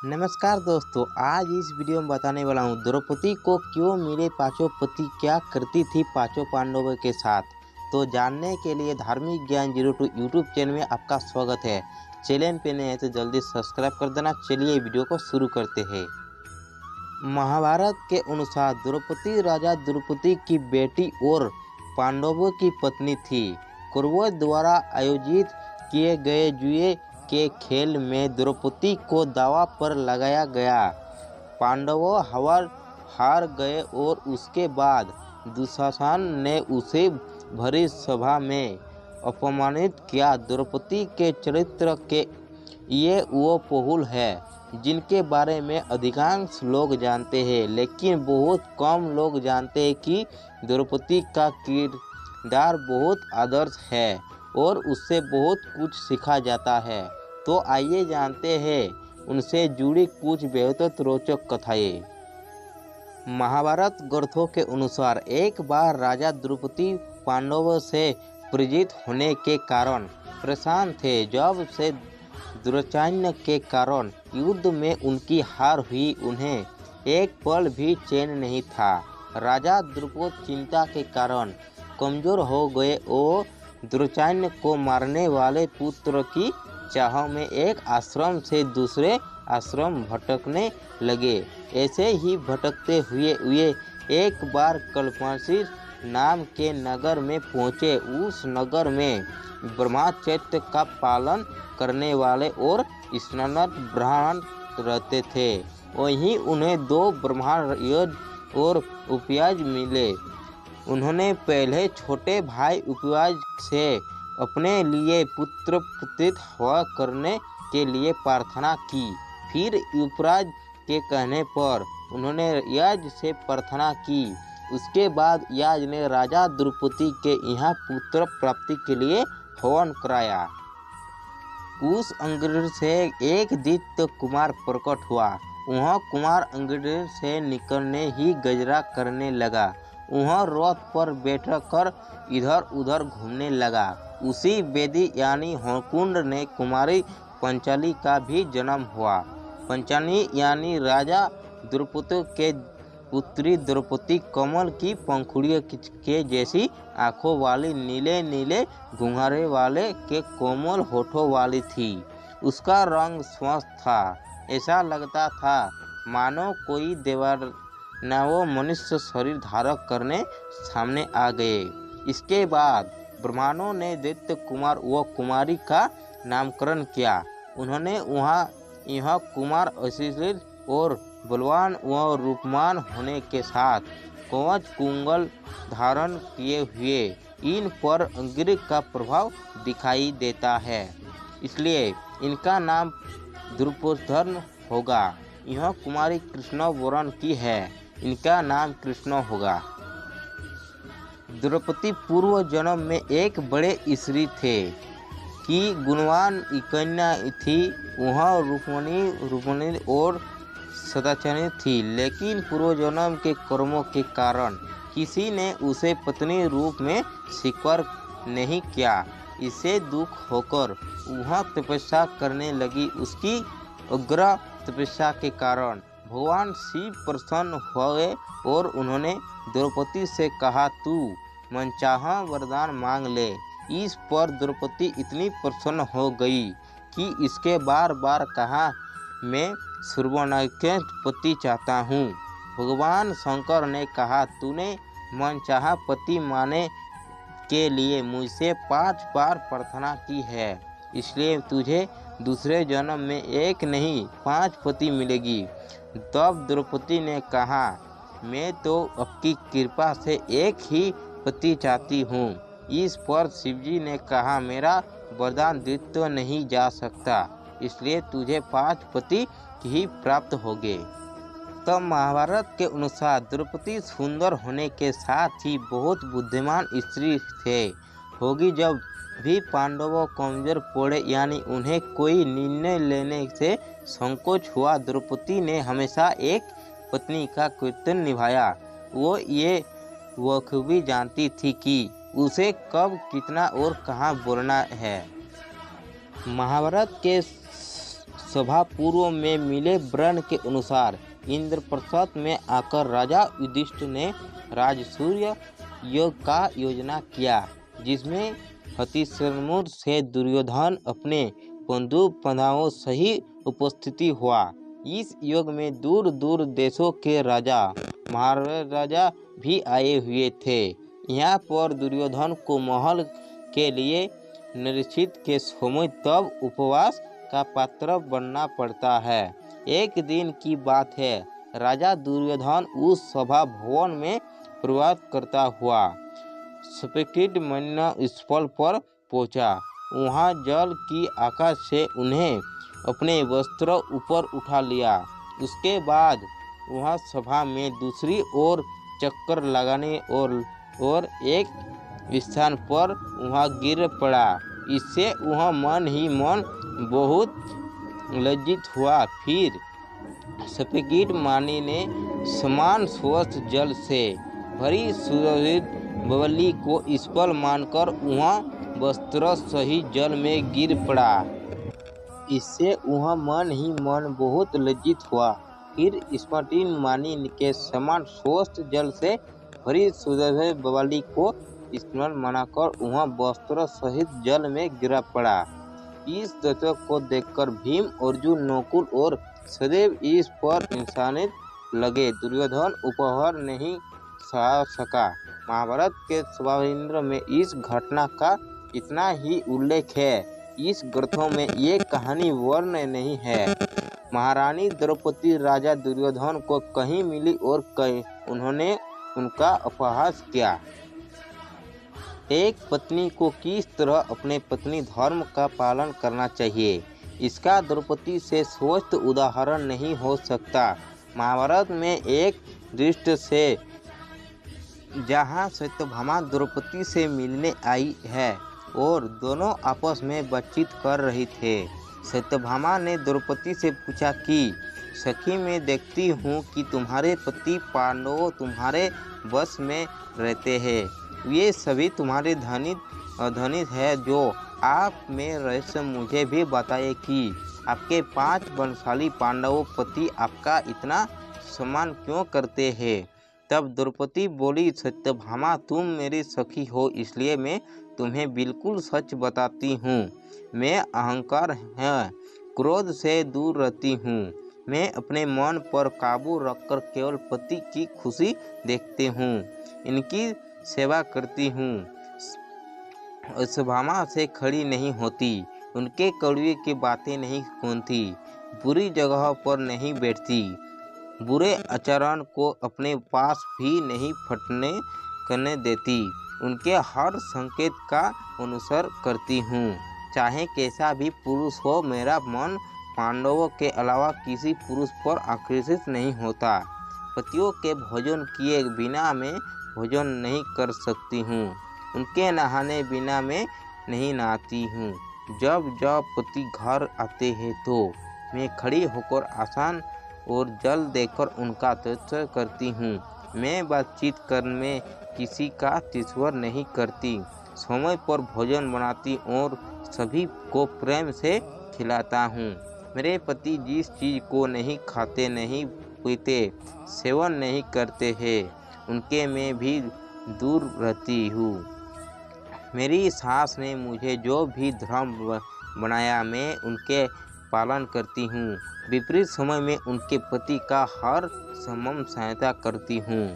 नमस्कार दोस्तों, आज इस वीडियो में बताने वाला हूँ द्रौपदी को क्यों मिले पांचों पति, क्या करती थी पांचों पांडवों के साथ। तो जानने के लिए धार्मिक ज्ञान 02 यूट्यूब चैनल में आपका स्वागत है। चैनल पे नए हैं तो जल्दी सब्सक्राइब कर देना। चलिए वीडियो को शुरू करते हैं। महाभारत के अनुसार द्रौपदी राजा द्रौपदी की बेटी और पांडवों की पत्नी थी। कौरवों द्वारा आयोजित किए गए जुए के खेल में द्रौपदी को दांव पर लगाया गया। पांडवों हार गए और उसके बाद दुशासन ने उसे भरी सभा में अपमानित किया। द्रौपदी के चरित्र के ये वो पहलू है जिनके बारे में अधिकांश लोग जानते हैं, लेकिन बहुत कम लोग जानते हैं कि द्रौपदी का किरदार बहुत आदर्श है और उससे बहुत कुछ सीखा जाता है। तो आइए जानते हैं उनसे जुड़ी कुछ बेहद रोचक कथाएं। महाभारत ग्रंथों के अनुसार एक बार राजा द्रौपदी पांडवों से पराजित होने के कारण परेशान थे। जब से दुर्चान्य के कारण युद्ध में उनकी हार हुई, उन्हें एक पल भी चैन नहीं था। राजा द्रुपद चिंता के कारण कमजोर हो गए और दुर्चान्य को मारने वाले पुत्र की चाह में एक आश्रम से दूसरे आश्रम भटकने लगे। ऐसे ही भटकते हुए एक बार कल्पनाशी नाम के नगर में पहुँचे। उस नगर में ब्रह्मचर्य का पालन करने वाले और स्नातक ब्राह्मण रहते थे। वहीं उन्हें दो ब्रह्मण और उपयाज मिले। उन्होंने पहले छोटे भाई उपयाज से अपने लिए पुत्र प्रतीत हुआ करने के लिए प्रार्थना की। फिर उपराज के कहने पर उन्होंने याज से प्रार्थना की। उसके बाद याज ने राजा द्रौपदी के यहाँ पुत्र प्राप्ति के लिए हवन कराया। उस अंगिर से एक दैत्य कुमार प्रकट हुआ। वह कुमार अंगिर से निकलने ही गजरा करने लगा। वह रथ पर बैठकर इधर उधर घूमने लगा। उसी वेदी यानी होमकुंड ने कुमारी पंचाली का भी जन्म हुआ। पंचाली यानी राजा द्रौपदी के पुत्री द्रौपदी कमल की पंखुड़ियों के जैसी आंखों वाली, नीले नीले घुंघराले वाले के कोमल होठों वाली थी। उसका रंग स्वस्थ था। ऐसा लगता था मानो कोई देवनाव मनुष्य शरीर धारण करने सामने आ गए। इसके बाद ब्राह्मणों ने दैत्य कुमार व कुमारी का नामकरण किया। उन्होंने यह कुमार अश्लील और बलवान व रूपवान होने के साथ कवच कुंडल धारण किए हुए। इन पर अंगिर का प्रभाव दिखाई देता है, इसलिए इनका नाम द्रुपदधन होगा। यह कुमारी कृष्ण वर्ण की है, इनका नाम कृष्ण होगा। द्रौपदी पूर्व जन्म में एक बड़े स्त्री थे कि गुणवान कन्या थी। वह रूपमणी और सदाचारी थी, लेकिन पूर्व जन्म के कर्मों के कारण किसी ने उसे पत्नी रूप में स्वीकार नहीं किया। इसे दुख होकर वह तपस्या करने लगी। उसकी उग्र तपस्या के कारण भगवान शिव प्रसन्न हुए और उन्होंने द्रौपदी से कहा, तू मनचाहा वरदान मांग ले। इस पर द्रौपदी इतनी प्रसन्न हो गई कि इसके बार बार कहा, मैं सर्वनाश पति चाहता हूँ। भगवान शंकर ने कहा, तूने मनचाहा पति माने के लिए मुझसे 5 बार प्रार्थना की है, इसलिए तुझे दूसरे जन्म में एक नहीं 5 पति मिलेगी। तब द्रौपदी ने कहा, मैं तो आपकी कृपा से एक ही पति चाहती हूँ। इस पर शिवजी ने कहा, मेरा वरदान द्वितीय नहीं जा सकता, इसलिए तुझे 5 पति ही प्राप्त होंगे। तब महाभारत के अनुसार द्रौपदी सुंदर होने के साथ ही बहुत बुद्धिमान स्त्री होगी। जब भी पांडवों कमजोर पड़े यानी उन्हें कोई निर्णय लेने से संकोच हुआ, द्रौपदी ने हमेशा एक पत्नी का कर्तव्य निभाया। वो ये बखूबी जानती थी कि उसे कब कितना और कहाँ बोलना है। महाभारत के सभा पूर्व में मिले वर्ण के अनुसार इंद्रप्रस्थ में आकर राजा युधिष्ठिर ने राजसूय योग का योजना किया, जिसमें हस्तिनापुर से दुर्योधन अपने बंधु बांधवों सहित उपस्थिति हुआ। इस योग में दूर दूर देशों के राजा महाराजा भी आए हुए थे। यहाँ पर दुर्योधन को महल के लिए निश्चित के समय तब उपवास का पात्र बनना पड़ता है। एक दिन की बात है, राजा दुर्योधन उस सभा भवन में प्रवेश करता हुआ स्फटिक मणि स्थल पर पहुंचा। वहां जल की आकाश से उन्हें अपने वस्त्र ऊपर उठा लिया। उसके बाद वहां सभा में दूसरी ओर चक्कर लगाने और एक स्थान पर वहां गिर पड़ा। इससे वह मन ही मन बहुत लज्जित हुआ। फिर स्फटिक मणि ने समान स्वच्छ जल से भरी सुगंधित बवली को ईश्वर मानकर वह वस्त्र सहित जल में गिर पड़ा। इससे वह मन ही मन बहुत लज्जित हुआ। फिर स्फटिक मणि के समान स्वच्छ जल से भरी सुगंधित बवली को ईश्वर मानकर वह वस्त्र सहित जल में गिरा पड़ा। इस दृश्य को देखकर भीम, अर्जुन, नकुल और सहदेव इस पर इंसानियत लगे। दुर्योधन उपहार नहीं सह सका। महाभारत के सर्वाधिक में इस घटना का इतना ही उल्लेख है। इस ग्रंथों में ये कहानी वर्ण नहीं है। महारानी द्रौपदी राजा दुर्योधन को कहीं मिली और उन्होंने उनका अपहास किया। एक पत्नी को किस तरह अपने पत्नी धर्म का पालन करना चाहिए, इसका द्रौपदी से स्वस्थ उदाहरण नहीं हो सकता। महाभारत में एक दृष्टि से जहाँ सत्यभामा द्रौपदी से मिलने आई है और दोनों आपस में बातचीत कर रही थे। सत्यभामा ने द्रौपदी से पूछा कि सखी, मैं देखती हूँ कि तुम्हारे पति पांडव तुम्हारे वश में रहते हैं। ये सभी तुम्हारे धनिक है। जो आप में रहस्य मुझे भी बताए कि आपके 5 बलशाली पांडवों पति आपका इतना सम्मान क्यों करते हैं। तब द्रौपदी बोली, सत्यभामा, तुम मेरी सखी हो, इसलिए मैं तुम्हें बिल्कुल सच बताती हूँ। मैं अहंकार है, क्रोध से दूर रहती हूँ। मैं अपने मन पर काबू रखकर केवल पति की खुशी देखती हूँ, इनकी सेवा करती हूँ। सत्यभामा से खड़ी नहीं होती, उनके कड़वे की बातें नहीं सुनती, बुरी जगह पर नहीं बैठती, बुरे आचरण को अपने पास भी नहीं फटने करने देती, उनके हर संकेत का अनुसरण करती हूँ। चाहे कैसा भी पुरुष हो, मेरा मन पांडवों के अलावा किसी पुरुष पर आकर्षित नहीं होता। पतियों के भोजन किए बिना मैं भोजन नहीं कर सकती हूँ, उनके नहाने बिना मैं नहीं नहाती हूँ। जब जब पति घर आते हैं तो मैं खड़ी होकर आसन और जल देकर उनका आतिथ्य करती हूँ। मैं बातचीत करने में किसी का तिरस्कार नहीं करती, समय पर भोजन बनाती और सभी को प्रेम से खिलाता हूँ। मेरे पति जिस चीज़ को नहीं खाते, नहीं पीते, सेवन नहीं करते हैं, उनके मैं भी दूर रहती हूँ। मेरी सास ने मुझे जो भी धर्म बनाया, मैं उनके पालन करती हूँ। विपरीत समय में उनके पति का हर संभव सहायता करती हूँ।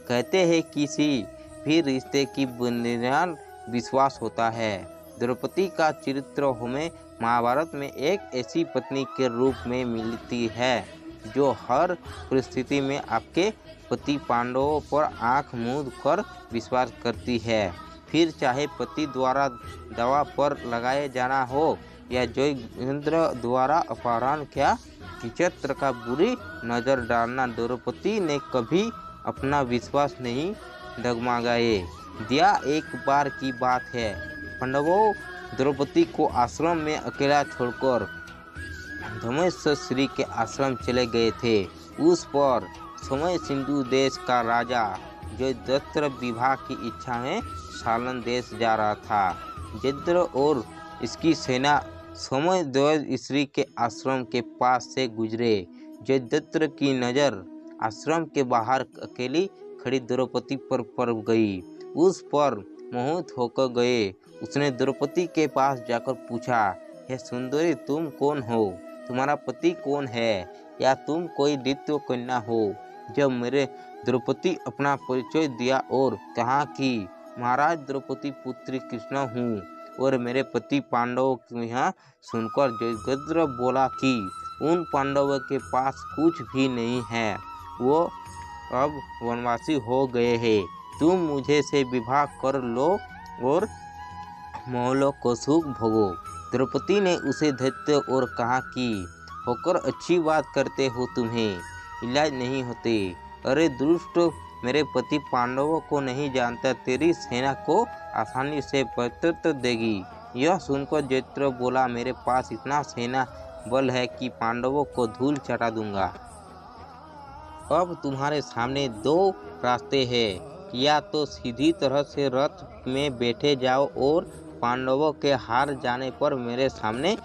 कहते हैं किसी भी रिश्ते की बुनियाद विश्वास होता है। द्रौपदी का चरित्र हमें महाभारत में एक ऐसी पत्नी के रूप में मिलती है जो हर परिस्थिति में आपके पति पांडवों पर आंख मूंद कर विश्वास करती है। फिर चाहे पति द्वारा दवा पर लगाए जाना हो या जोगिंद्र द्वारा अपहरण क्या चित्र का बुरी नज़र डालना, द्रौपदी ने कभी अपना विश्वास नहीं डगमगाए दिया। एक बार की बात है, पांडवों द्रौपदी को आश्रम में अकेला छोड़कर धर्मश्री के आश्रम चले गए थे। उस पर समय सिंधु देश का राजा जो दत्र विवाह की इच्छा में सालन देश जा रहा था। जद्र और इसकी सेना समयध्वज स्त्री के आश्रम के पास से गुजरे। जयद्रथ की नज़र आश्रम के बाहर अकेली खड़ी द्रौपदी पर पड़ गई। उस पर मोहित होकर गए। उसने द्रौपदी के पास जाकर पूछा, हे सुंदरी, तुम कौन हो? तुम्हारा पति कौन है? या तुम कोई द्वितीय कन्या हो? जब मेरे द्रौपदी अपना परिचय दिया और कहा कि महाराज द्रौपदी पुत्री कृष्ण हूँ और मेरे पति पांडवों की यहाँ सुनकर जयद्रथ बोला कि उन पांडवों के पास कुछ भी नहीं है, वो अब वनवासी हो गए हैं। तुम मुझे से विवाह कर लो और महलों को सुख भोगो। द्रौपदी ने उसे धैर्य और कहा कि होकर अच्छी बात करते हो, तुम्हें इलाज नहीं होते। अरे दुष्ट, मेरे पति पांडवों को नहीं जानता, तेरी सेना को आसानी से पराजित देगी। यह सुनकर जयद्रथ बोला, मेरे पास इतना सेना बल है कि पांडवों को धूल चटा दूंगा। अब तुम्हारे सामने दो रास्ते हैं, या तो सीधी तरह से रथ में बैठे जाओ और पांडवों के हार जाने पर मेरे सामने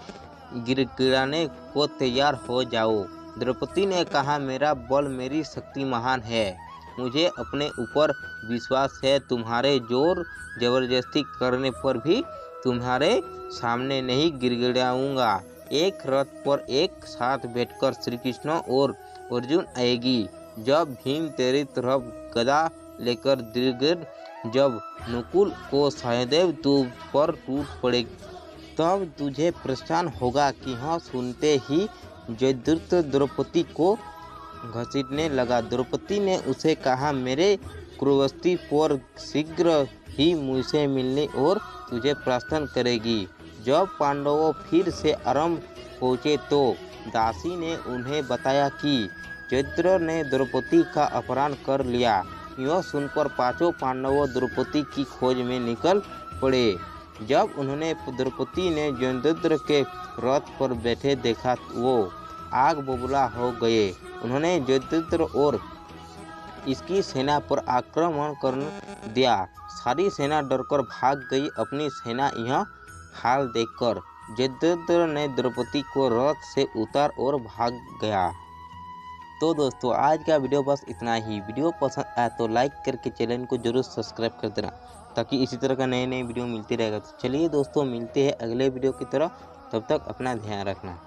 गिड़गिड़ाने को तैयार हो जाओ। द्रौपदी ने कहा, मेरा बल, मेरी शक्ति महान है, मुझे अपने ऊपर विश्वास है। तुम्हारे जोर जबरदस्ती करने पर भी तुम्हारे सामने नहीं गिड़गिड़ाऊंगा। एक रथ पर एक साथ बैठकर श्री कृष्ण और अर्जुन आएगी। जब भीम तेरी तरफ गदा लेकर गिड़गिड़, जब नकुल को सहदेव तुझ पर टूट पड़ेगी, तब तुझे परेशान होगा कि हाँ। सुनते ही जयद्रथ द्रौपदी को घसीटने लगा। द्रौपदी ने उसे कहा, मेरे क्रूरवस्ती पर शीघ्र ही मुझसे मिलने और तुझे प्रस्थान करेगी। जब पांडवों फिर से आरंभ पहुँचे तो दासी ने उन्हें बताया कि जयद्रथ ने द्रौपदी का अपहरण कर लिया। यह सुनकर पांचों पांडवों द्रौपदी की खोज में निकल पड़े। जब उन्होंने द्रौपदी ने जयद्रथ के रथ पर बैठे देखा, वो आग बबूला हो गए। उन्होंने जयद्रथ और इसकी सेना पर आक्रमण कर दिया। सारी सेना डरकर भाग गई। अपनी सेना यह हाल देखकर जयद्रथ ने द्रौपदी को रथ से उतार और भाग गया। तो दोस्तों, आज का वीडियो बस इतना ही। वीडियो पसंद आया तो लाइक करके चैनल को जरूर सब्सक्राइब कर देना, ताकि इसी तरह का नए नए वीडियो मिलते रहेगा। तो चलिए दोस्तों, मिलते हैं अगले वीडियो की तरह। तब तक अपना ध्यान रखना।